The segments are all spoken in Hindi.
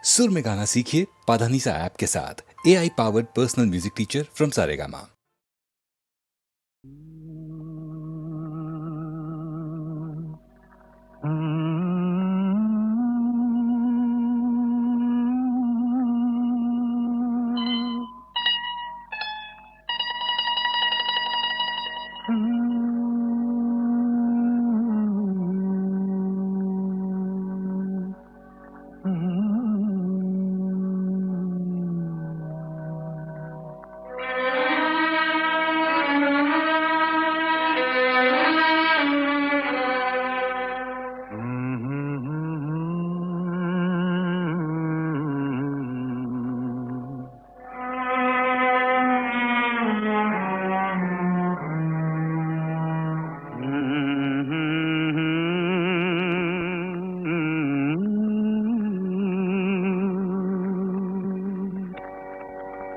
सुर में गाना सीखिए पाधानीसा ऐप के साथ। AI powered personal music teacher from Saregama.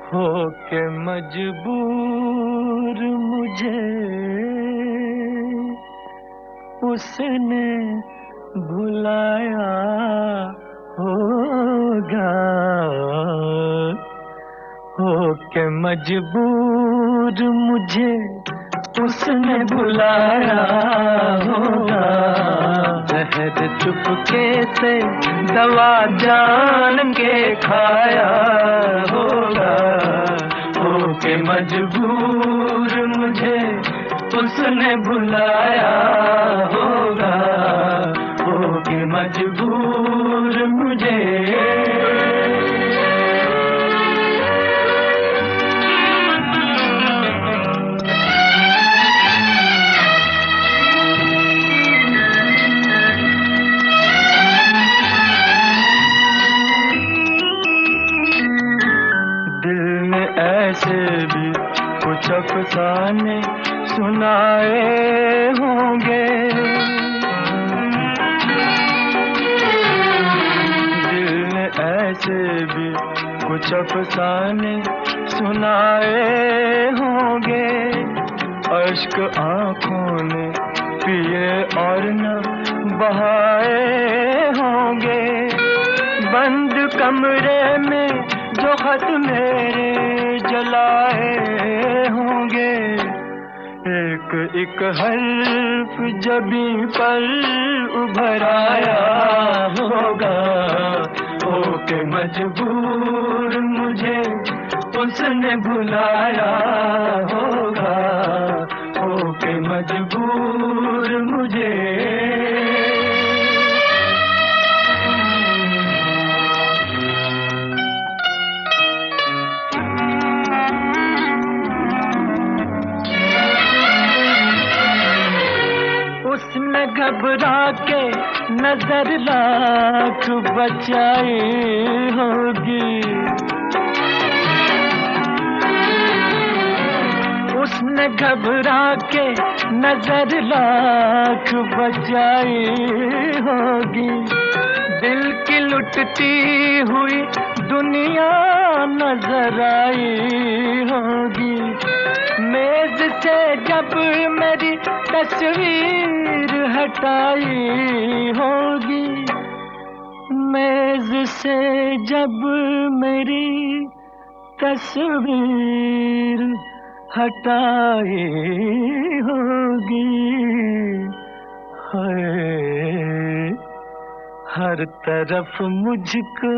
होके मजबूर मुझे उसने भुलाया होगा। होके मजबूर मुझे उसने भुलाया होगा। जहर चुपके से दवा जान के खाया होगा। होके मजबूर मुझे उसने भुलाया होगा। होके मजबूर मुझे ऐसे भी कुछ अफसाने सुनाए होंगे। दिल ने ऐसे भी कुछ अफसाने सुनाए होंगे। अश्क आँखों ने पिए और न बहाए होंगे। बंद कमरे में जो खत मेरे जलाए होंगे। एक एक हर्फ जबी पर उभर आया होगा। होके मजबूर मुझे उसने भुलाया होगा। होके मजबूर मुझे उसने घबरा के नजर लाख बचाई होगी। उसने घबरा के नजर लाख बचाई होगी। दिल की लुटती हुई दुनिया नजर आई होगी। मेज से जब मेरी तस्वीर हटाई होगी। मेज से जब मेरी तस्वीर हटाई होगी। हाय हर तरफ मुझको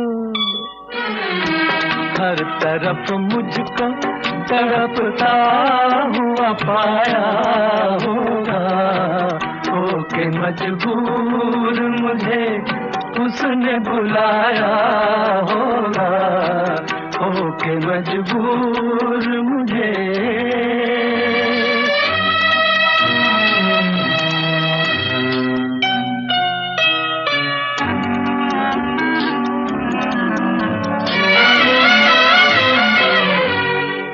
तड़पता हुआ पाया होगा। होके मजबूर मुझे उसने बुलाया होगा। होके मजबूर मुझे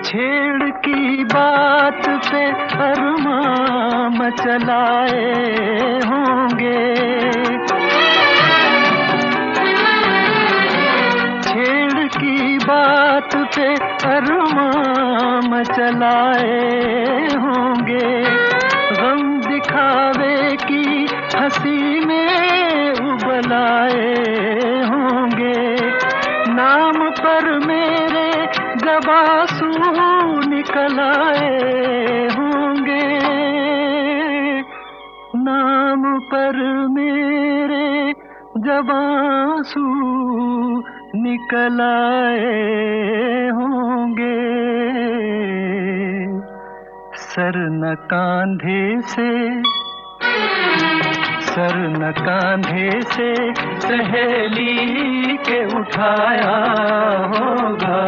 छेड़ की बात पे अरमां मचलाए होंगे। छेड़ की बात पे अरमां मचलाए होंगे। गम दिखावे की हंसी में उबलाए होंगे। नाम पर मेरे जब आंसू निकल आए होंगे, नाम पर मेरे जब आंसू निकल आए होंगे, सर न कांधे से, सर न कांधे से सहेली के उठाया होगा,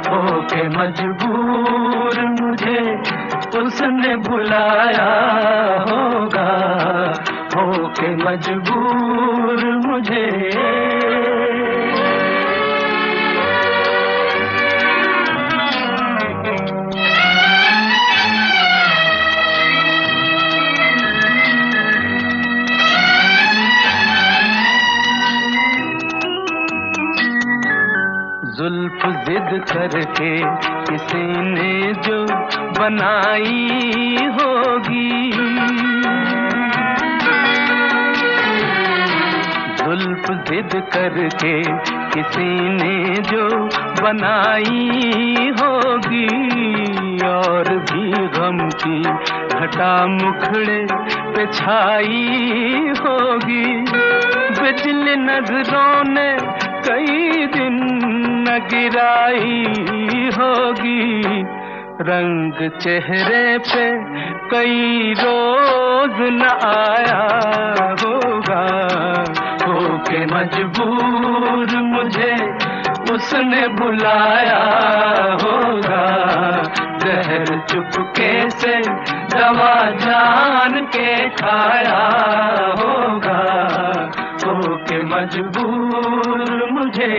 होके मजबूर मुझे उसने बुलाया होगा, होके मजबूर मुझे। जुल्फ जिद करके किसी ने जो बनाई होगी, जुल्फ जिद करके किसी ने जो बनाई होगी, और भी गम की घटा मुखड़े पे छाई होगी, बिजली नजरों ने कई दिन न गिराई होगी, रंग चेहरे पे कई रोज न आया होगा, होके मजबूर मुझे उसने बुलाया होगा, जहर चुपके से दवा जान के खाया होगा, होके मजबूर मुझे।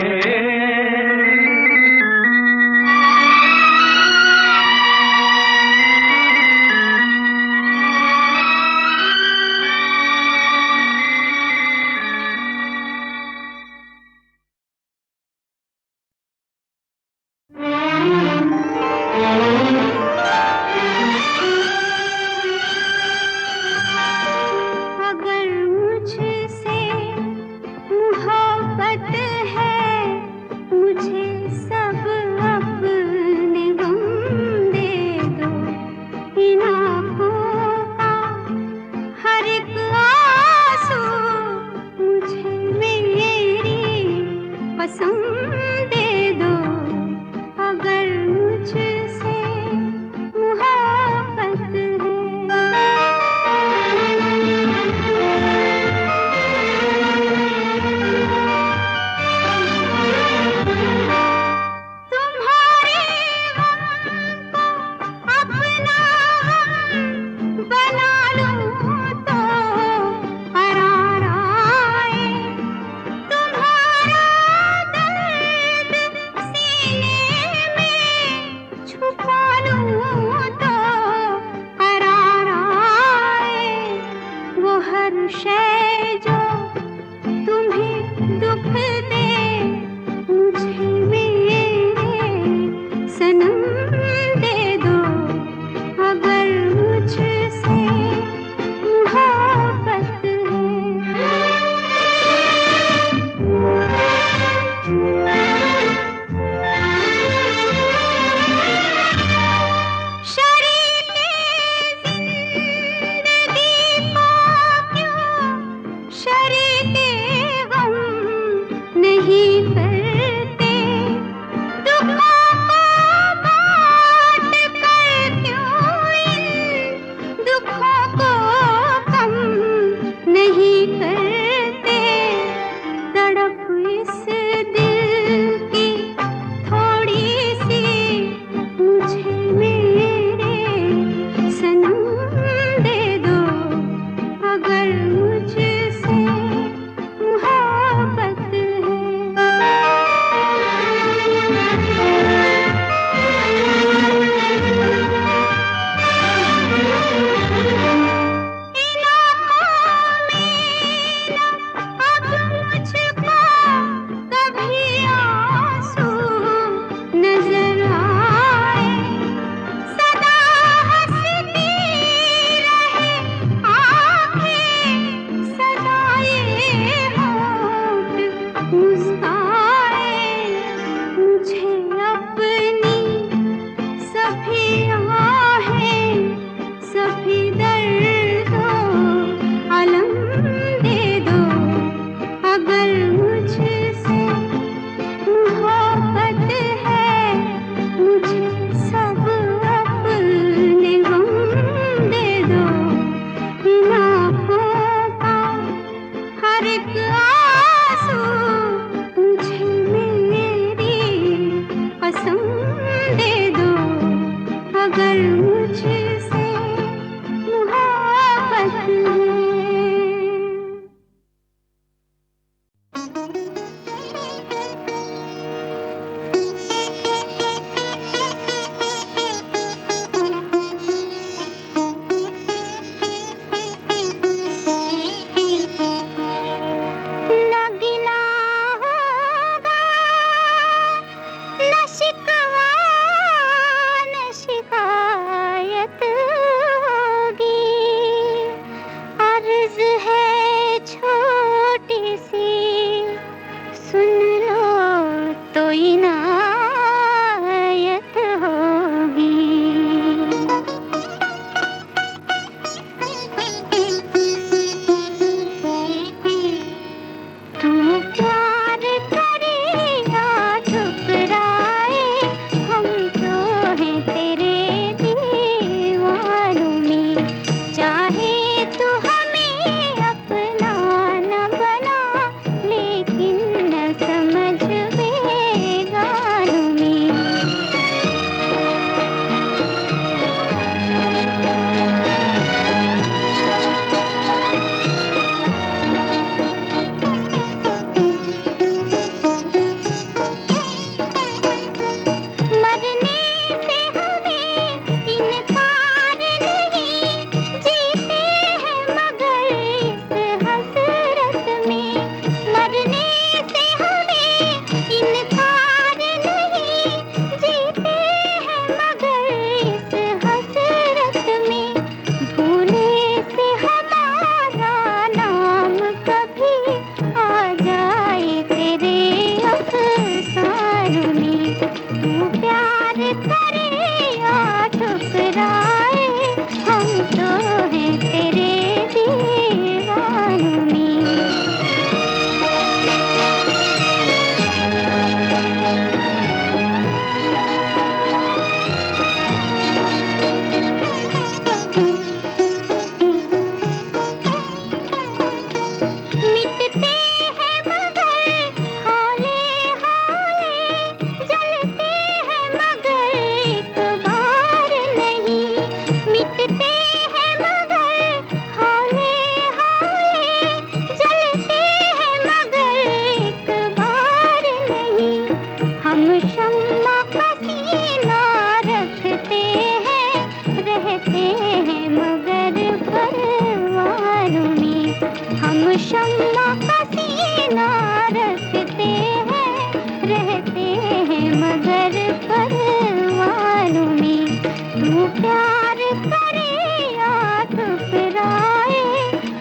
सागर परवारों में तू प्यार करे या ठुकराए,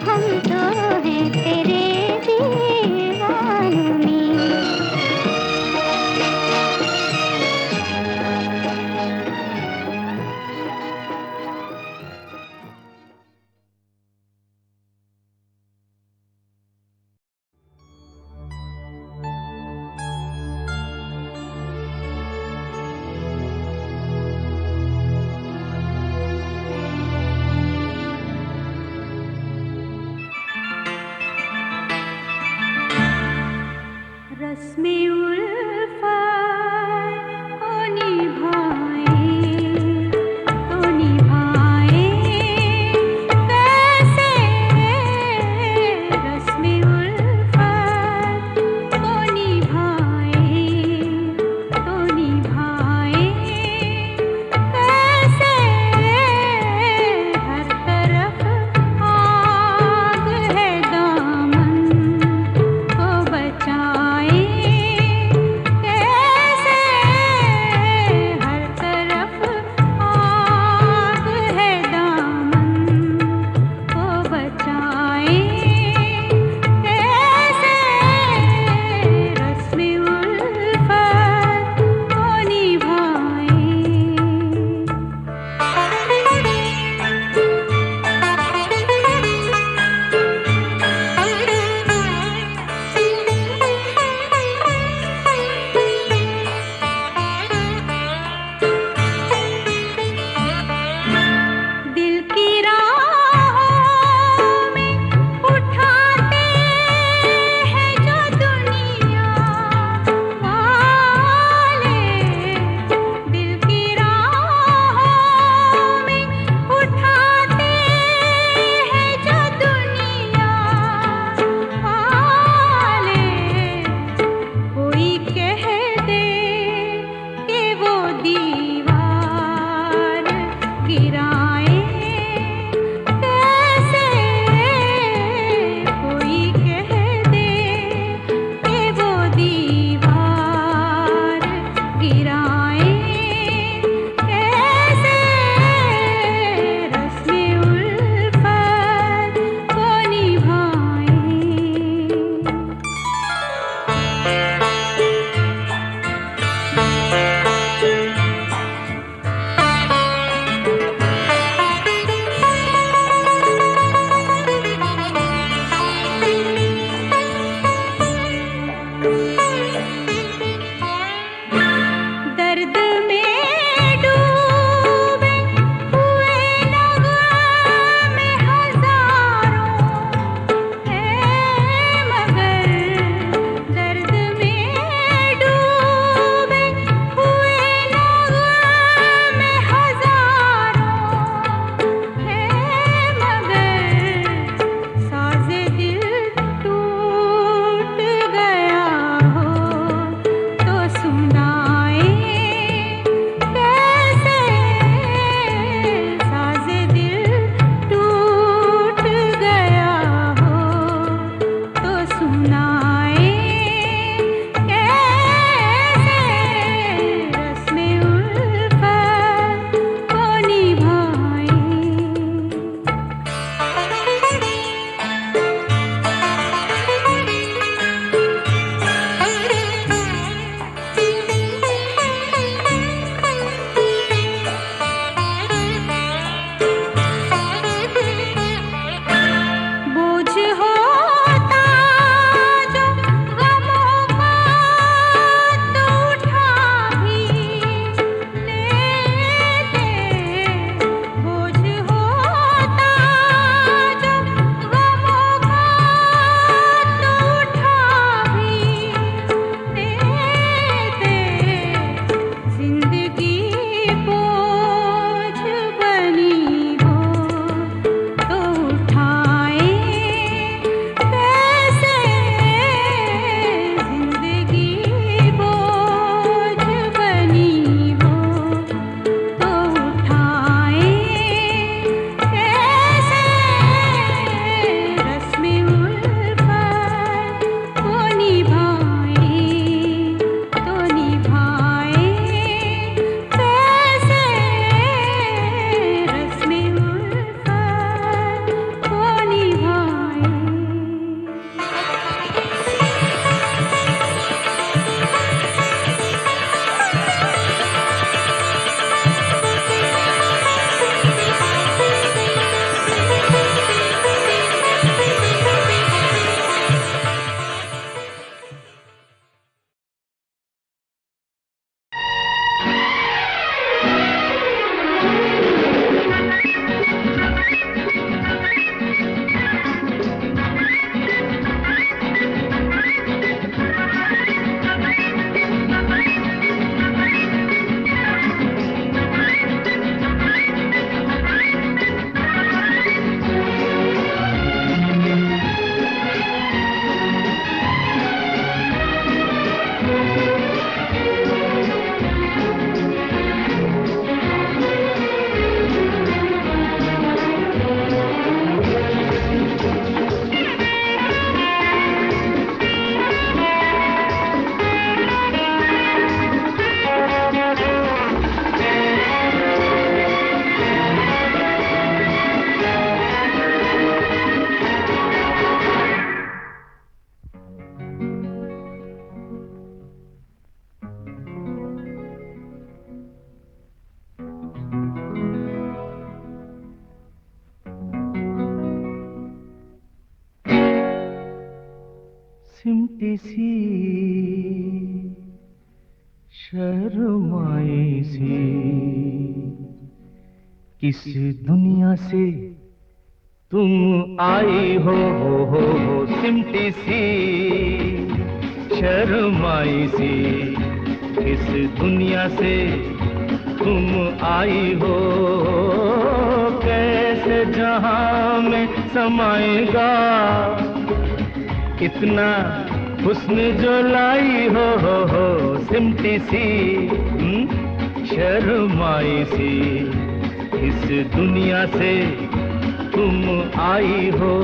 हम तो हैं तेरे दीवानों में। रस्मे उल्फत को निभाए कैसे, रस्मे उल्फत को निभाए कैसे, हर तरफ आग है दामन को बचाए, सिमटी सी शर्माई सी किस दुनिया से तुम आई हो सिमटी सी शर्माई सी किस दुनिया से तुम आई हो कैसे जहां में समाएगा इतना हुस्न जो लाई हो सिमटी सी शर्माई सी इस दुनिया से तुम आई हो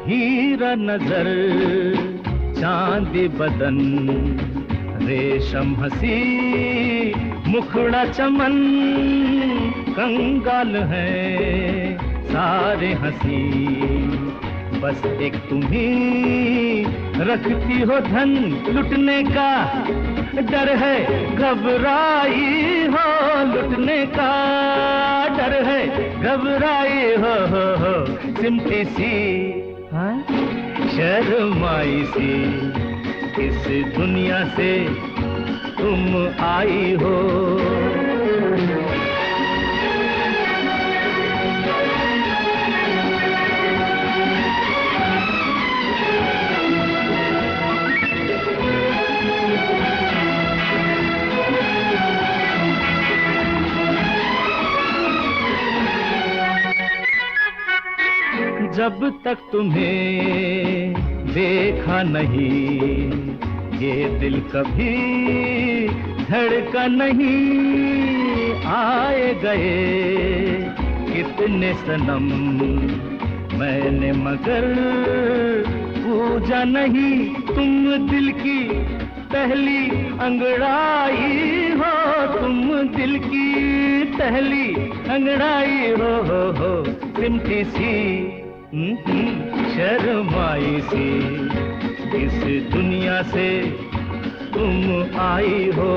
हीरा नजर चांदी बदन रेशम हंसी मुखड़ा चमन कंगाल है सारे हंसी बस एक तुम्ही रखती हो धन लुटने का डर है घबराई हो लुटने का डर है घबराई हो सिमटी सी शर्माई सी इस दुनिया से तुम आई हो जब तक तुम्हें देखा नहीं ये दिल कभी धड़का नहीं आए गए कितने सनम मैंने मगर पूजा नहीं तुम दिल की पहली अंगड़ाई हो तुम दिल की पहली अंगड़ाई हो सिमटी सी शर्माई सी इस दुनिया से तुम आई हो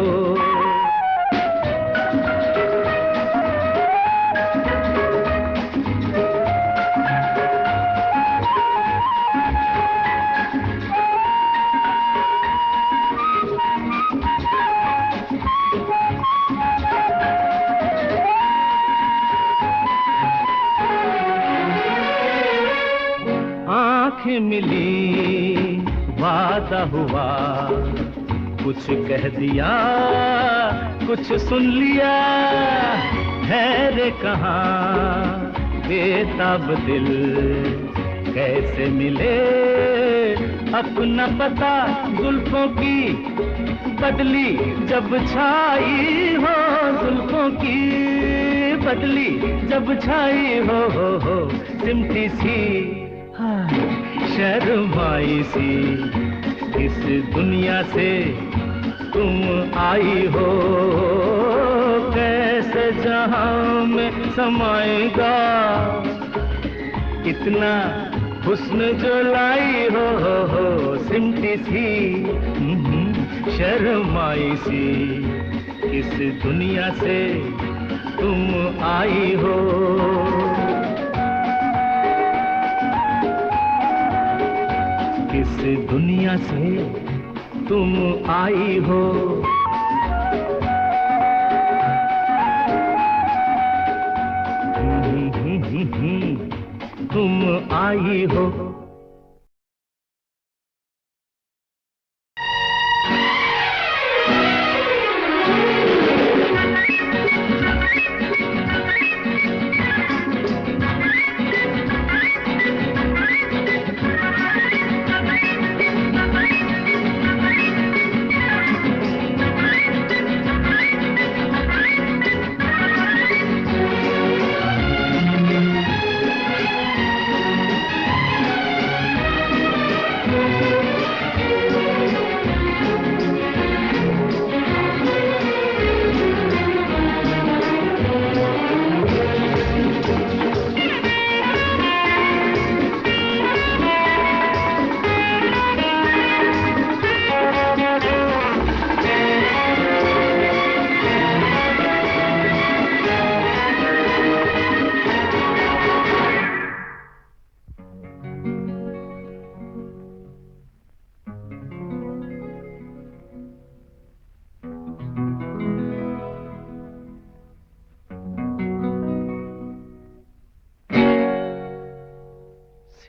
आंखें मिली वादा हुआ कुछ कह दिया कुछ सुन लिया है रे कहाँ बेताब दिल कैसे मिले अपना पता जुल्फों की बदली जब छाई हो जुल्फों की बदली जब छाई हो सिमटी सी शर्माई सी इस दुनिया से तुम आई हो कैसे जहां में समाएगा इतना हुस्न जो लाई हो सिमटी सी शर्माई सी इस दुनिया से तुम आई हो इस दुनिया से तुम आई हो तुम आई हो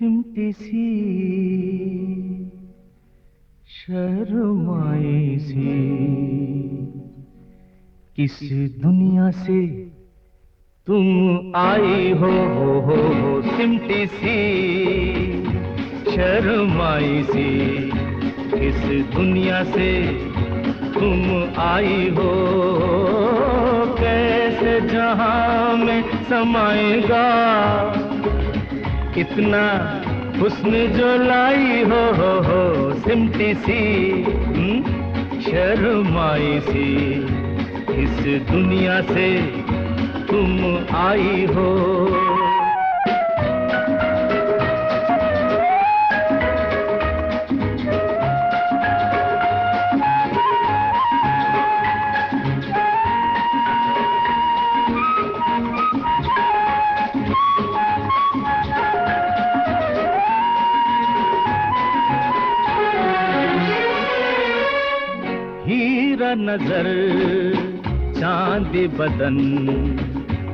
सिमटी सी शर्माई सी किस दुनिया से तुम आई हो सिमटी सी शर्माई सी किस दुनिया से तुम आई हो कैसे जहां में समाएगा इतना हुस्न जो लाई हो सिमटी सी शर्माई सी इस दुनिया से तुम आई हो हीरा नजर चांद बदन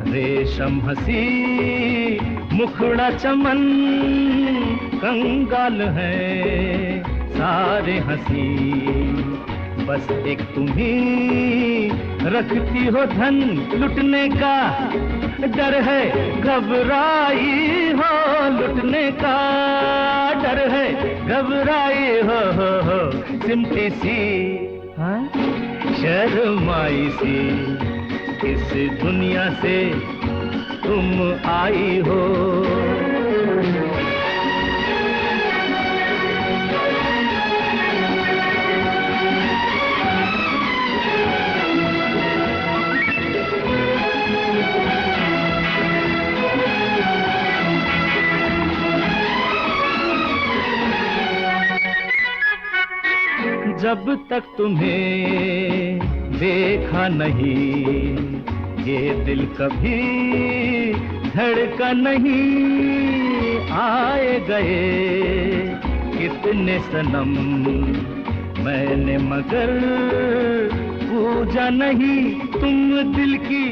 रेशम हसी मुखड़ा चमन कंगाल है सारे हंसी बस एक तुम्ही रखती हो धन लुटने का डर है घबराई हो लुटने का डर है घबराई हो सिमटी सी हाँ? शर्माई सी इस दुनिया से तुम आई हो जब तक तुम्हें देखा नहीं ये दिल कभी धड़का नहीं आए गए कितने सनम मैंने मगर पूजा नहीं तुम दिल की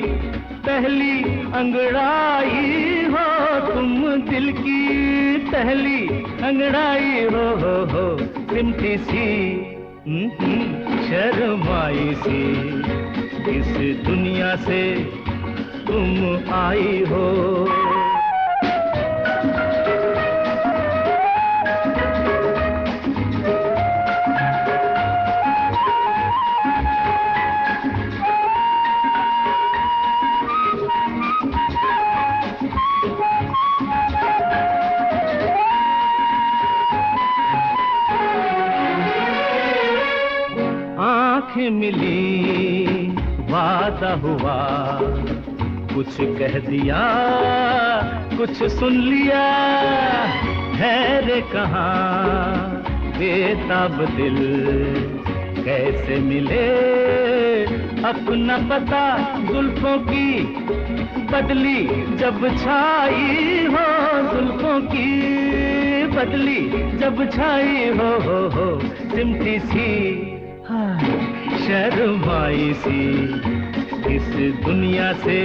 पहली अंगड़ाई हो तुम दिल की पहली अंगड़ाई हो सिमटी सी शर्माई सी इस दुनिया से तुम आई हो आंखें मिली वादा हुआ कुछ कह दिया कुछ सुन लिया है कहाँ बेताब दिल कैसे मिले अपना पता जुल्फों की बदली जब छाई हो जुल्फों की बदली जब छाई हो सिमटी सी शर्माई सी इस दुनिया से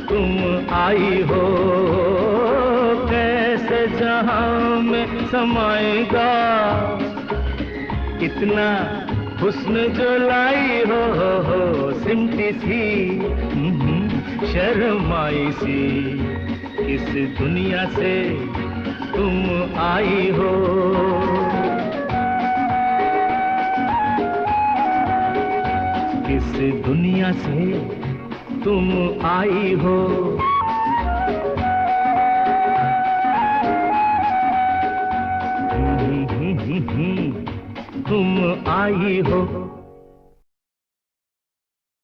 तुम आई हो कैसे जहां में समाएगा इतना हुस्न जो लाई हो सिमटी सी शर्माई सी इस दुनिया से तुम आई हो इस दुनिया से तुम आई हो तुम आई हो